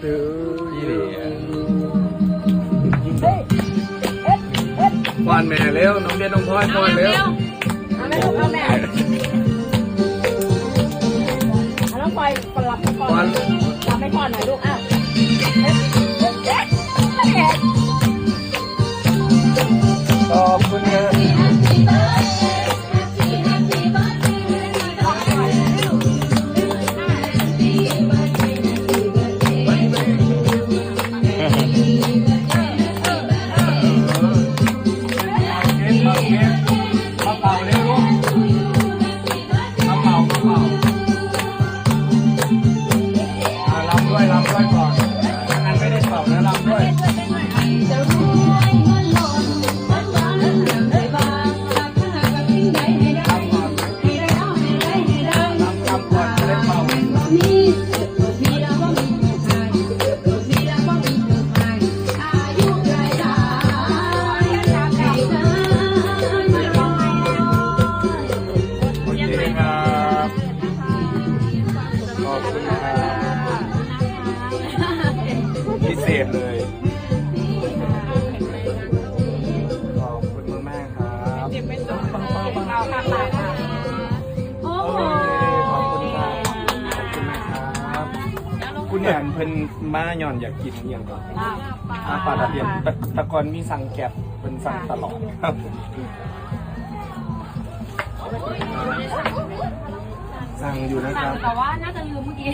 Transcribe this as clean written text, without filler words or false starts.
ตื้อป้อนแม่เร็วน้องเบียร์น้องพลอยป้อนเร็ว เอาแม่ลูกเอาแม่เอาน้องพลอยรับก่อนรับไม่พอหน่อยลูกอ้าวขอบคุณนะพิเศษเลยขอบคุณมากๆครับจิบไม่จบเอาค่ะโอ้โหขอบคุณครับขอบคุณนะครับคุณแหนเพิ่นมาหย่อนอยากกินอย่างก่อนปลาตะเพียนตะกอนมีสั่งแก็บเป็นสั่งตลอดครับสั่งอยู่นะครับแต่ว่าน่าจะลืมเมื่อกี้